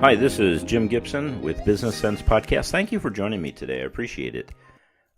Hi, this is Jim Gibson with Business Sense Podcast. Thank you for joining me today. I appreciate it.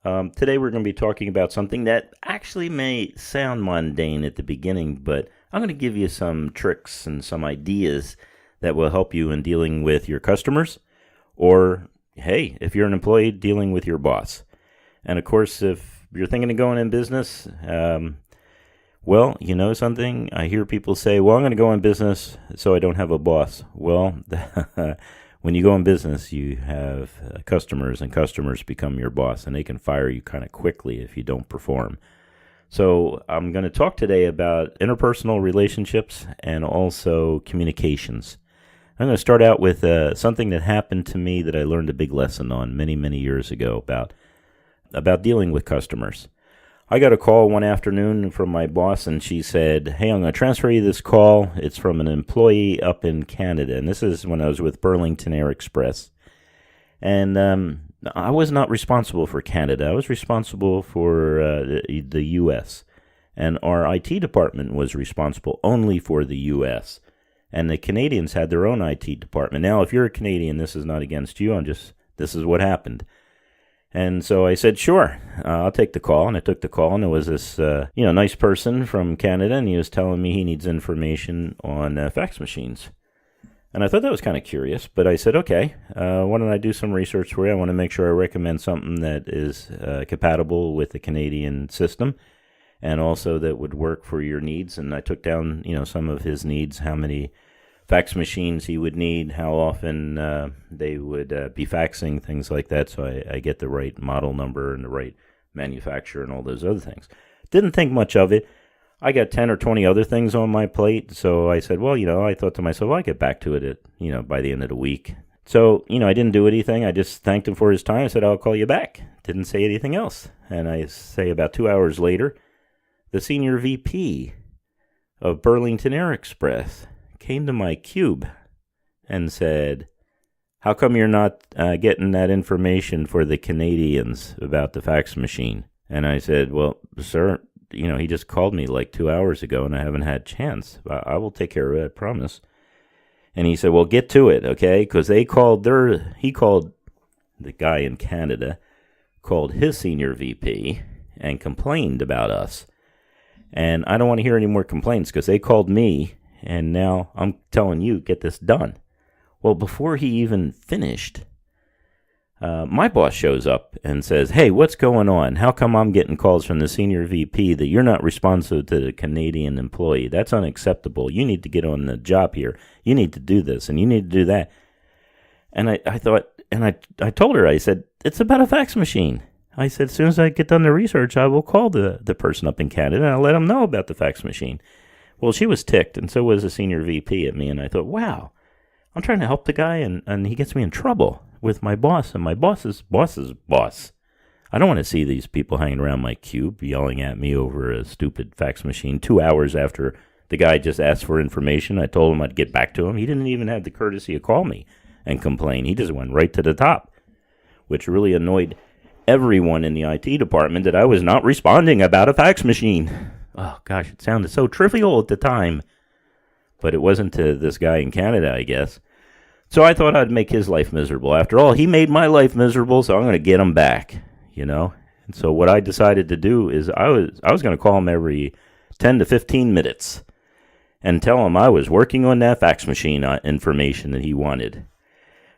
Today we're going to be talking about something that actually may sound mundane at the beginning, but I'm going to give you some tricks and some ideas that will help you in dealing with your customers, or, hey, if you're an employee, dealing with your boss. And of course, if you're thinking of going in business, well, you know something? I hear people say, well, I'm going to go in business so I don't have a boss. Well, when you go in business, you have customers, and customers become your boss, and they can fire you kind of quickly if you don't perform. So I'm going to talk today about interpersonal relationships and also communications. I'm going to start out with something that happened to me that I learned a big lesson on many, many years ago about dealing with customers. I got a call one afternoon from my boss, and she said, hey, I'm going to transfer you this call. It's from an employee up in Canada, and this is when I was with Burlington Air Express. And I was not responsible for Canada. I was responsible for the U.S., and our IT department was responsible only for the U.S., and the Canadians had their own IT department. Now, if you're a Canadian, this is not against you. This is what happened. And so I said, sure, I'll take the call. And I took the call, and it was this nice person from Canada, and he was telling me he needs information on fax machines. And I thought that was kind of curious, but I said, okay, why don't I do some research for you? I want to make sure I recommend something that is compatible with the Canadian system and also that would work for your needs. And I took down, some of his needs, how many fax machines he would need, how often they would be faxing, things like that, so I get the right model number and the right manufacturer and all those other things. Didn't think much of it. I got 10 or 20 other things on my plate, so I said, well, I thought to myself, I'll get back to it by the end of the week. So, I didn't do anything. I just thanked him for his time. I said, I'll call you back. Didn't say anything else. And I say about 2 hours later, the senior VP of Burlington Air Express came to my cube and said, how come you're not getting that information for the Canadians about the fax machine? And I said, well, sir, he just called me like 2 hours ago and I haven't had a chance. I will take care of it, I promise. And he said, well, get to it, okay? Because he called the guy in Canada, called his senior VP and complained about us. And I don't want to hear any more complaints because they called me. And now I'm telling you, get this done. Well, before he even finished, my boss shows up and says, hey, what's going on? How come I'm getting calls from the senior VP that you're not responsive to the Canadian employee? That's unacceptable. You need to get on the job here. You need to do this and you need to do that. And I thought, and I told her, I said, it's about a fax machine. I said, as soon as I get done the research, I will call the person up in Canada and I'll let them know about the fax machine. Well, she was ticked, and so was the senior VP at me, and I thought, wow, I'm trying to help the guy, and he gets me in trouble with my boss, and my boss's boss's boss. I don't want to see these people hanging around my cube yelling at me over a stupid fax machine 2 hours after the guy just asked for information. I told him I'd get back to him. He didn't even have the courtesy to call me and complain. He just went right to the top, which really annoyed everyone in the IT department that I was not responding about a fax machine. Oh, gosh, it sounded so trivial at the time. But it wasn't to this guy in Canada, I guess. So I thought I'd make his life miserable. After all, he made my life miserable, so I'm going to get him back, And so what I decided to do is I was going to call him every 10 to 15 minutes and tell him I was working on that fax machine information that he wanted.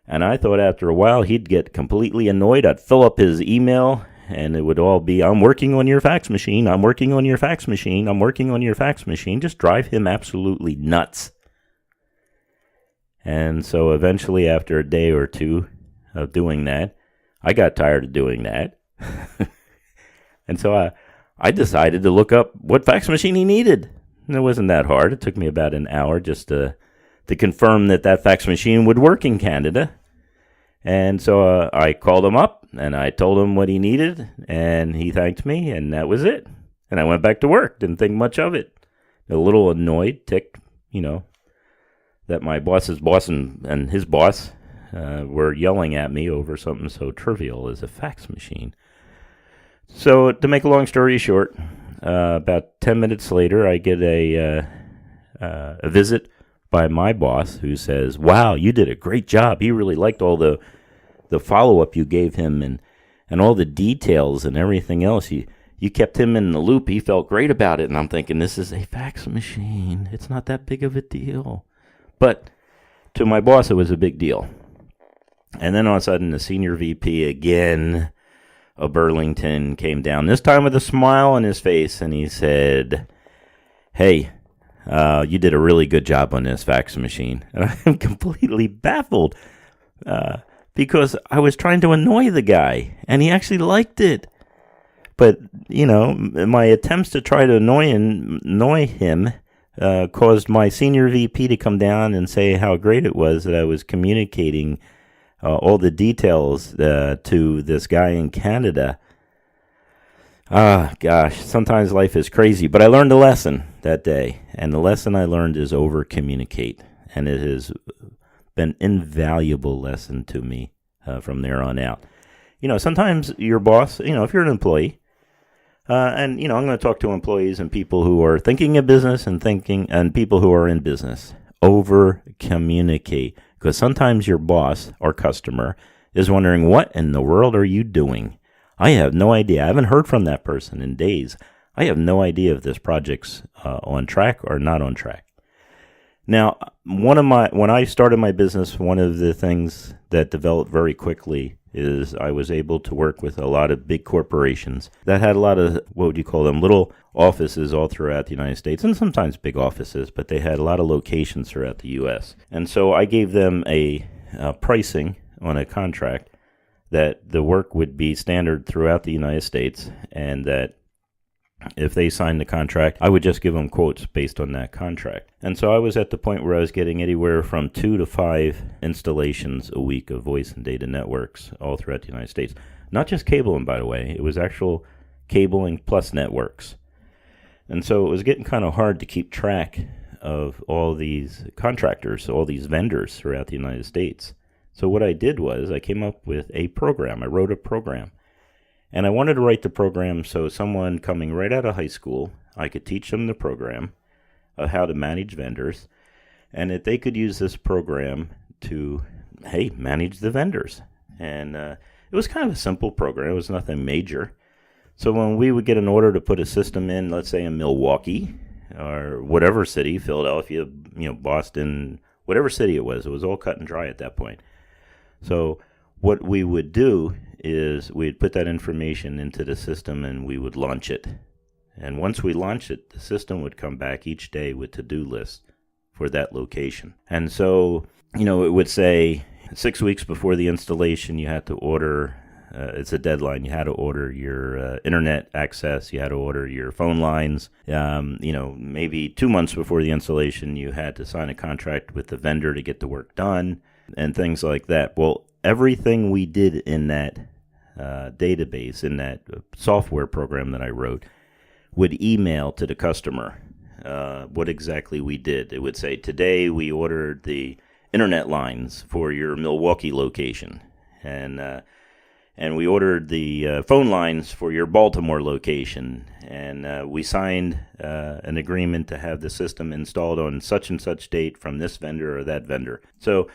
And I thought after a while he'd get completely annoyed. I'd fill up his email, and it would all be, I'm working on your fax machine, I'm working on your fax machine, I'm working on your fax machine. Just drive him absolutely nuts. And so eventually, after a day or two of doing that, I got tired of doing that. And so I decided to look up what fax machine he needed. And it wasn't that hard. It took me about an hour just to confirm that fax machine would work in Canada. And so I called him up, and I told him what he needed, and he thanked me, and that was it. And I went back to work. Didn't think much of it. A little annoyed, ticked, that my boss's boss and his boss were yelling at me over something so trivial as a fax machine. So to make a long story short, about 10 minutes later, I get a visit by my boss, who says, "Wow, you did a great job. He really liked all the follow-up you gave him and all the details and everything else. You kept him in the loop. He felt great about it." And I'm thinking, this is a fax machine. It's not that big of a deal. But to my boss, it was a big deal. And then all of a sudden, the senior VP again of Burlington came down, this time with a smile on his face, and he said, "Hey, you did a really good job on this fax machine." And I'm completely baffled because I was trying to annoy the guy, and he actually liked it. But, my attempts to try to annoy him caused my senior VP to come down and say how great it was that I was communicating all the details to this guy in Canada. Gosh, sometimes life is crazy. But I learned a lesson that day, and the lesson I learned is over-communicate. And it has been an invaluable lesson to me from there on out. Sometimes your boss, if you're an employee, and I'm going to talk to employees and people who are thinking of business and people who are in business. Over communicate, because sometimes your boss or customer is wondering, what in the world are you doing? I have no idea. I haven't heard from that person in days. I have no idea if this project's on track or not on track. Now, when I started my business, one of the things that developed very quickly is I was able to work with a lot of big corporations that had a lot of, what would you call them, little offices all throughout the United States, and sometimes big offices, but they had a lot of locations throughout the U.S. And so I gave them a pricing on a contract that the work would be standard throughout the United States, and that if they signed the contract, I would just give them quotes based on that contract. And so I was at the point where I was getting anywhere from 2 to 5 installations a week of voice and data networks all throughout the United States. Not just cabling, by the way. It was actual cabling plus networks. And so it was getting kind of hard to keep track of all these contractors, all these vendors throughout the United States. So what I did was I came up with a program. I wrote a program. And I wanted to write the program so someone coming right out of high school, I could teach them the program of how to manage vendors, and that they could use this program to, manage the vendors. And it was kind of a simple program. It was nothing major. So when we would get an order to put a system in, let's say in Milwaukee or whatever city, Philadelphia, Boston, whatever city it was all cut and dry at that point. So what we would do is we'd put that information into the system and we would launch it. And once we launched it, the system would come back each day with to-do lists for that location. And so, it would say 6 weeks before the installation, you had to order, it's a deadline, you had to order your internet access, you had to order your phone lines. Maybe 2 months before the installation, you had to sign a contract with the vendor to get the work done and things like that. Well, everything we did in that database, in that software program that I wrote, would email to the customer what exactly we did. It would say, today we ordered the internet lines for your Milwaukee location, and we ordered the phone lines for your Baltimore location, and we signed an agreement to have the system installed on such and such date from this vendor or that vendor. So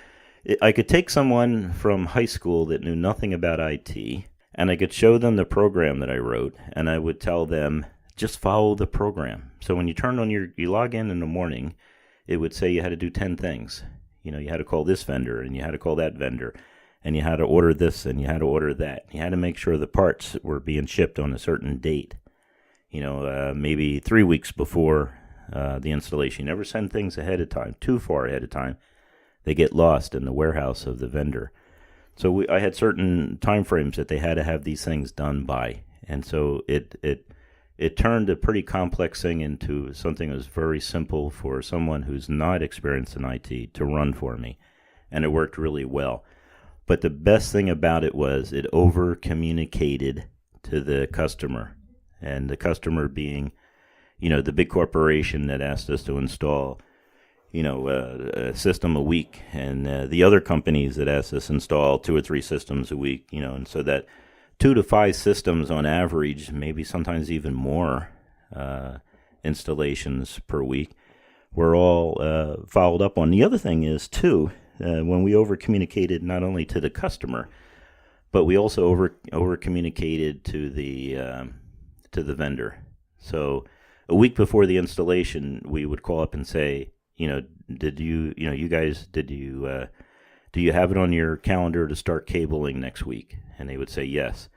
I could take someone from high school that knew nothing about IT, and I could show them the program that I wrote, and I would tell them, just follow the program. So when you turn on you log in the morning, it would say you had to do 10 things. You had to call this vendor, and you had to call that vendor, and you had to order this, and you had to order that. You had to make sure the parts were being shipped on a certain date, maybe 3 weeks before the installation. You never send things ahead of time, too far ahead of time. They get lost in the warehouse of the vendor. So I had certain time frames that they had to have these things done by. And so it turned a pretty complex thing into something that was very simple for someone who's not experienced in IT to run for me. And it worked really well. But the best thing about it was it over-communicated to the customer. And the customer being, the big corporation that asked us to install a system a week, and the other companies that asked us to install 2 or 3 systems a week, and so that 2 to 5 systems on average, maybe sometimes even more installations per week, were all followed up on. The other thing is, too, when we over-communicated not only to the customer, but we also over-communicated to the vendor. So a week before the installation, we would call up and say, do you have it on your calendar to start cabling next week? And they would say yes.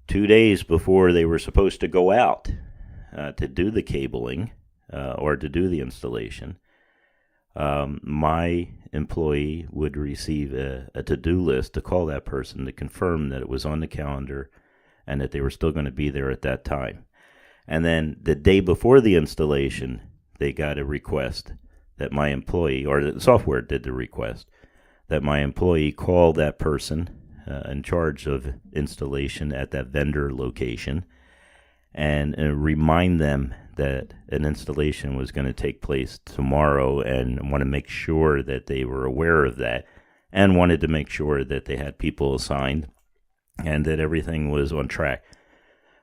2 days before they were supposed to go out to do the cabling or to do the installation, my employee would receive a to-do list to call that person to confirm that it was on the calendar and that they were still going to be there at that time. And then the day before the installation, they got a request that my employee, or the software did the request, that my employee call that person in charge of installation at that vendor location and remind them that an installation was going to take place tomorrow, and want to make sure that they were aware of that, and wanted to make sure that they had people assigned and that everything was on track,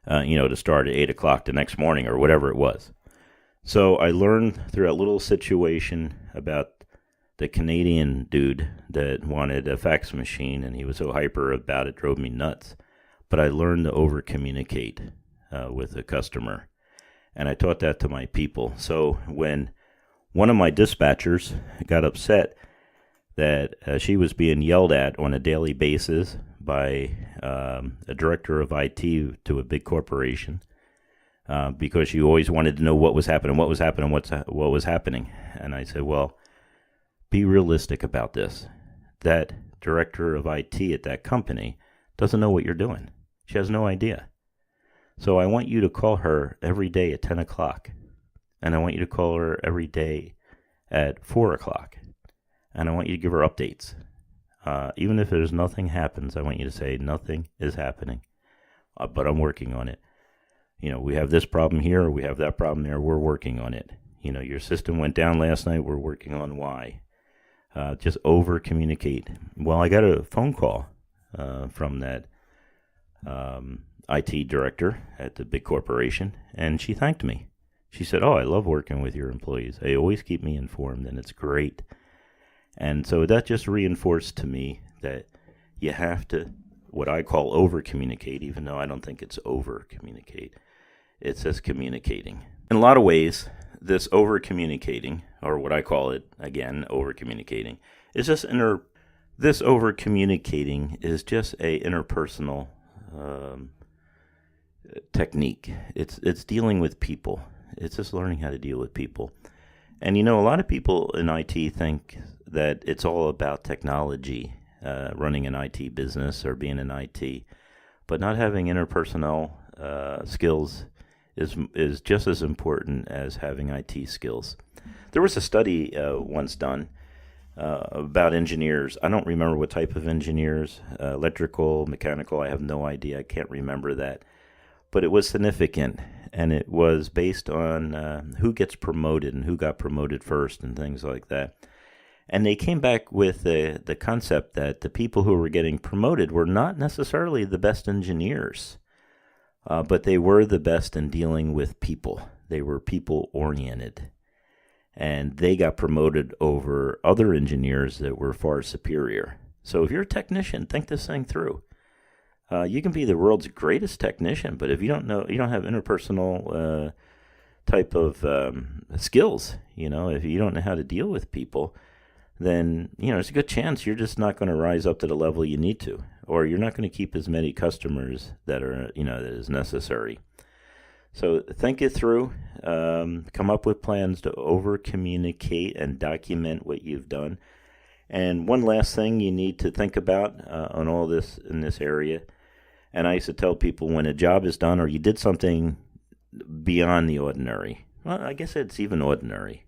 to start at 8 o'clock the next morning or whatever it was. So I learned through that little situation about the Canadian dude that wanted a fax machine, and he was so hyper about it, drove me nuts. But I learned to over-communicate with the customer, and I taught that to my people. So when one of my dispatchers got upset that she was being yelled at on a daily basis by a director of IT to a big corporation, because she always wanted to know what was happening. And I said, well, be realistic about this. That director of IT at that company doesn't know what you're doing. She has no idea. So I want you to call her every day at 10 o'clock. And I want you to call her every day at 4 o'clock. And I want you to give her updates. Even if there's nothing happens, I want you to say nothing is happening, but I'm working on it. We have this problem here, or we have that problem there. We're working on it. Your system went down last night. We're working on why. Just over communicate. Well, I got a phone call from that IT director at the big corporation, and she thanked me. She said, "Oh, I love working with your employees. They always keep me informed, and it's great." And so that just reinforced to me that you have to, what I call over-communicate, even though I don't think it's over-communicate. It's just communicating. In a lot of ways, this over-communicating, or what I call it, again, over-communicating, is just this over-communicating is just a interpersonal technique. It's dealing with people. It's just learning how to deal with people. And a lot of people in IT think that it's all about technology, running an IT business or being in IT, but not having interpersonal skills is just as important as having IT skills. There was a study once done about engineers. I don't remember what type of engineers, electrical, mechanical, I have no idea. I can't remember that. But it was significant, and it was based on who gets promoted and who got promoted first and things like that. And they came back with the concept that the people who were getting promoted were not necessarily the best engineers, but they were the best in dealing with people. They were people-oriented, and they got promoted over other engineers that were far superior. So if you're a technician, think this thing through. You can be the world's greatest technician, but if you don't have interpersonal type of skills, if you don't know how to deal with people, then, there's a good chance you're just not going to rise up to the level you need to, or you're not going to keep as many customers that are, that is necessary. So think it through, come up with plans to over-communicate and document what you've done. And one last thing you need to think about on all this in this area, and I used to tell people when a job is done or you did something beyond the ordinary, well, I guess it's even ordinary,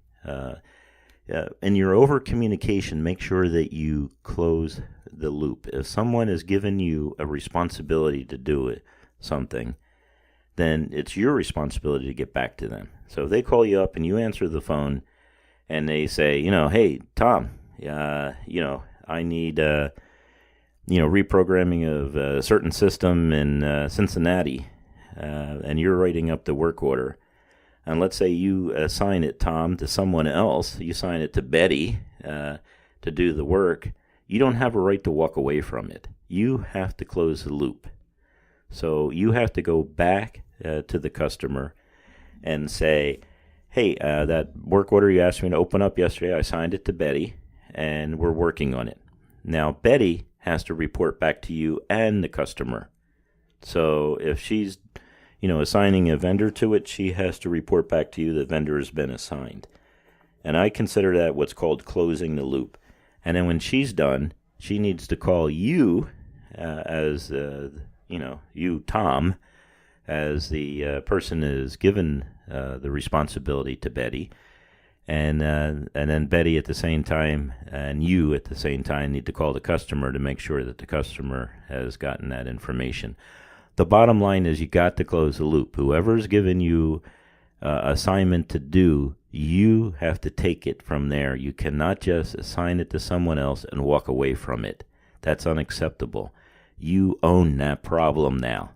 in your over-communication, make sure that you close the loop. If someone has given you a responsibility to do something, then it's your responsibility to get back to them. So if they call you up and you answer the phone and they say, hey, Tom, I need, reprogramming of a certain system in Cincinnati, and you're writing up the work order, and let's say you assign it, Tom, to someone else, you assign it to Betty to do the work, you don't have a right to walk away from it. You have to close the loop. So you have to go back to the customer and say, hey, that work order you asked me to open up yesterday, I signed it to Betty, and we're working on it. Now, Betty has to report back to you and the customer. So if she's assigning a vendor to it, she has to report back to you the vendor has been assigned. And I consider that what's called closing the loop. And then when she's done, she needs to call you as, you, Tom, as the person is given the responsibility to Betty. And then Betty at the same time and you at the same time need to call the customer to make sure that the customer has gotten that information. The bottom line is you got to close the loop. Whoever's given you assignment to do, you have to take it from there. You cannot just assign it to someone else and walk away from it. That's unacceptable. You own that problem now.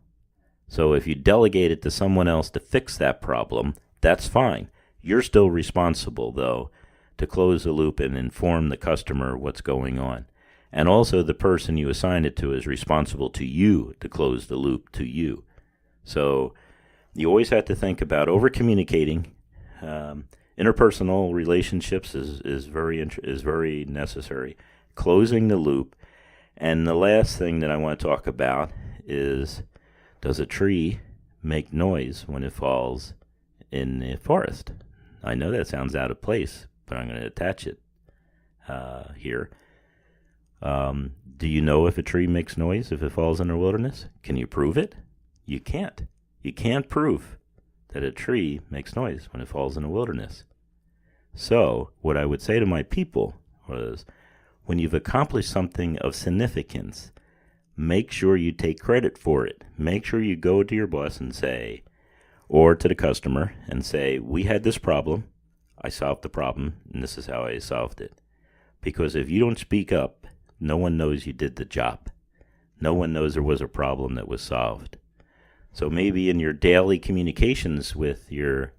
So if you delegate it to someone else to fix that problem, that's fine. You're still responsible, though, to close the loop and inform the customer what's going on. And also the person you assign it to is responsible to you to close the loop to you. So you always have to think about over-communicating. Interpersonal relationships is very necessary. Closing the loop. And the last thing that I want to talk about is, does a tree make noise when it falls in the forest? I know that sounds out of place, but I'm going to attach it here. Do you know if a tree makes noise if it falls in the wilderness? Can you prove it? You can't. You can't prove that a tree makes noise when it falls in the wilderness. So, what I would say to my people was, when you've accomplished something of significance, make sure you take credit for it. Make sure you go to your boss and say, or to the customer and say, we had this problem, I solved the problem, and this is how I solved it. Because if you don't speak up, no one knows you did the job. No one knows there was a problem that was solved. So maybe in your daily communications with your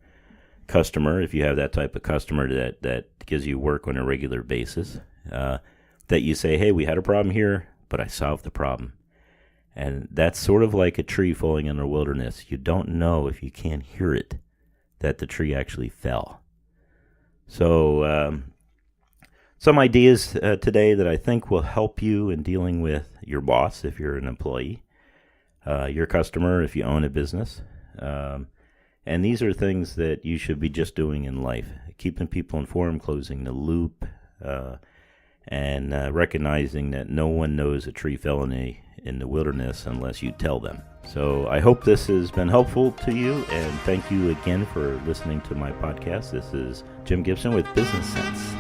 customer, if you have that type of customer that gives you work on a regular basis, that you say, hey, we had a problem here, but I solved the problem. And that's sort of like a tree falling in the wilderness. You don't know if you can't hear it, that the tree actually fell. So some ideas today that I think will help you in dealing with your boss if you're an employee, your customer if you own a business. And these are things that you should be just doing in life. Keeping people informed, closing the loop, and recognizing that no one knows a tree fell in the wilderness unless you tell them. So I hope this has been helpful to you, and thank you again for listening to my podcast. This is Jim Gibson with Business Sense.